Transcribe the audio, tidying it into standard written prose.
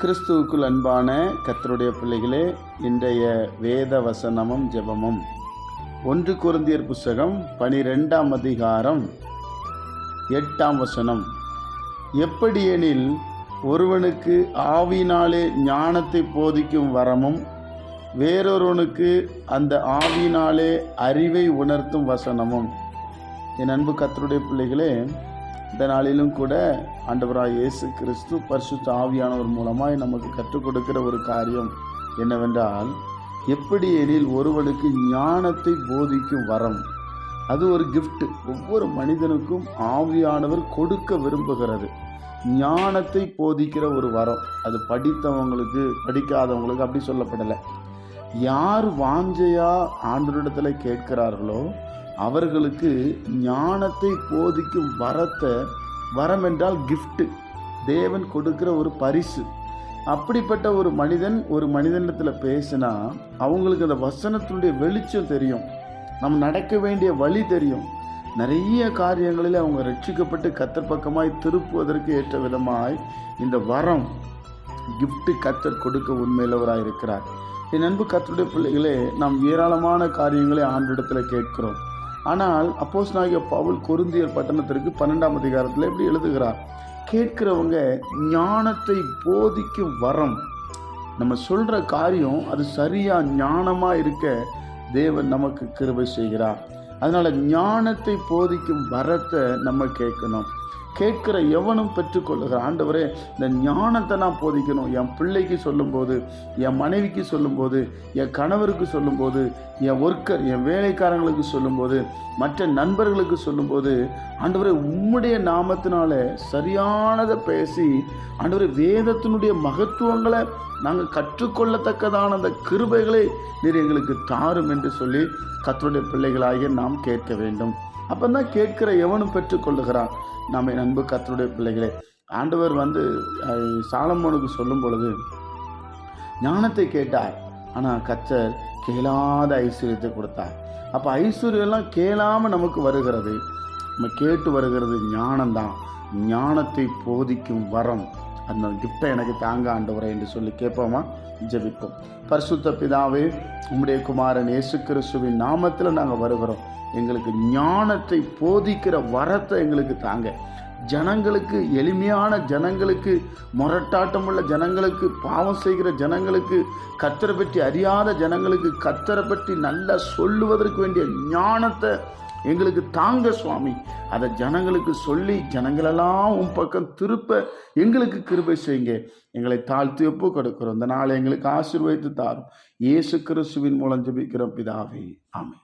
கிறிஸ்துவுக்குள் அன்பான கர்த்தருடைய பிள்ளைகளே, இன்றைய வேத வசனமும் ஜெபமும் 1 கொரிந்தியர் புஸ்தகம் 12ஆம் அதிகாரம் 8ஆம் வசனம். எப்படியெனில், ஒருவனுக்கு ஆவியினாலே ஞானத்தை போதிக்கும் வரமும், வேறொருவனுக்கு அந்த ஆவியினாலே அறிவை உணர்த்தும் வசனமும். என் அன்பு கர்த்தருடைய பிள்ளைகளே, இந்த நாளிலும் கூட ஆண்டவராய் இயேசு கிறிஸ்து பரிசுத்த ஆவியானவர் மூலமாய் நமக்கு கற்றுக் கொடுக்கிற ஒரு காரியம் என்னவென்றால், எப்படி எனில் ஒருவனுக்கு ஞானத்தை போதிக்கும் வரம். அது ஒரு கிஃப்ட். ஒவ்வொரு மனிதனுக்கும் ஆவியானவர் கொடுக்க விரும்புகிறது ஞானத்தை போதிக்கிற ஒரு வரம். அது படித்தவங்களுக்கு படிக்காதவங்களுக்கு அப்படி சொல்லப்படலை. யார் வாஞ்சையா ஆண்டவரிடத்தில் கேட்கிறார்களோ அவர்களுக்கு ஞானத்தை போதிக்கும் வரம் என்றால் கிஃப்ட், தேவன் கொடுக்கிற ஒரு பரிசு. அப்படிப்பட்ட ஒரு மனிதனிடத்தில் பேசினா அவங்களுக்கு அந்த வசனத்தினுடைய வெளிச்சம் தெரியும், நம்ம நடக்க வேண்டிய வழி தெரியும். நிறைய காரியங்களில் அவங்க ரட்சிக்கப்பட்டு கர்த்தர் பக்கமாய் திருப்புவதற்கு ஏற்ற விதமாய் இந்த வரம் கிஃப்ட் கர்த்தர் கொடுக்க உண்மையிலவராக இருக்கிறார். என் அன்பு கர்த்தருடைய பிள்ளைகளே, நாம் ஏராளமான காரியங்களை ஆண்டவரிடத்தில் கேட்கிறோம். ஆனால் அப்போஸ்தலனாகிய பவுல் கொரிந்தியர் பட்டணத்திற்கு 12ஆம் அதிகாரத்தில் எப்படி எழுதுகிறார்? கேட்கிறவங்க ஞானத்தை போதிக்கும் வரம். நம்ம சொல்கிற காரியம் அது சரியாக ஞானமாக இருக்க தேவன் நமக்கு கிருபை செய்கிறார். அதனால் ஞானத்தை போதிக்கும் வரத்தை நம்ம கேட்கணும். கேட்கிற எவனும் பெற்றுக்கொள்ளுகிறார். ஆண்டவரே, இந்த ஞானத்தை நான் போதிக்கணும். என் பிள்ளைக்கு சொல்லும்போது, என் மனைவிக்கு சொல்லும்போது, என் கணவருக்கு சொல்லும்போது, என் ஒர்க்கர் என் வேலைக்காரங்களுக்கு சொல்லும்போது, மற்ற நண்பர்களுக்கு சொல்லும்போது, ஆண்டவரே உம்முடைய நாமத்தினால சரியானதை பேசி, ஆண்டவரே வேதத்தினுடைய மகத்துவங்களை நாங்கள் கற்றுக்கொள்ளத்தக்கதான அந்த கிருபைகளை நீர் எங்களுக்கு தாரும் என்று சொல்லி கர்த்தருடைய பிள்ளைகளாகிய நாம் கேட்க வேண்டும். அப்போ தான் கேட்கிற எவனும் பெற்றுக்கொள்ளுகிறான். நாம் என் அன்பு கர்த்தருடைய பிள்ளைகளே, ஆண்டவர் சாலமோனுக்கு சொல்லும் பொழுது ஞானத்தை கேட்டார், ஆனால் கர்த்தர் கேளாத ஐஸ்வர்யத்தை கொடுத்தார். அப்போ ஐஸ்வர்யெல்லாம் கேளாமல் நமக்கு வருகிறது. நம்ம கேட்டு வருகிறது ஞானம்தான். ஞானத்தை போதிக்கும் வரம், அந்த கிஃப்டை எனக்கு தாங்க ஆண்டவரே என்று சொல்லி கேட்போமா? ஜெபிப்போம். பரிசுத்த பிதாவே, உம்முடைய குமாரன் இயேசு கிறிஸ்துவின் நாமத்தில் நாங்கள் வருகிறோம். எங்களுக்கு ஞானத்தை போதிக்கிற வரத்தை எங்களுக்கு தாங்க. ஜனங்களுக்கு, எளிமையான ஜனங்களுக்கு, முரட்டாட்டமுள்ள ஜனங்களுக்கு, பாவம் செய்கிற ஜனங்களுக்கு, கர்த்தரை பற்றி அறியாத ஜனங்களுக்கு கர்த்தரை பற்றி நல்லா சொல்லுவதற்கு வேண்டிய ஞானத்தை எங்களுக்கு தாங்க சுவாமி. அதை ஜனங்களுக்கு சொல்லி ஜனங்களெல்லாம் உன் பக்கம் திருப்ப எங்களுக்கு கிருபை செய்யுங்க. எங்களை தாழ்த்தி ஒப்பு கொடுக்கிறோம். இந்த நாளை எங்களுக்கு ஆசீர்வதித்து தாரும். இயேசு கிறிஸ்துவின் மூலம் ஜெபிக்கிறோம் பிதாவே, ஆமென்.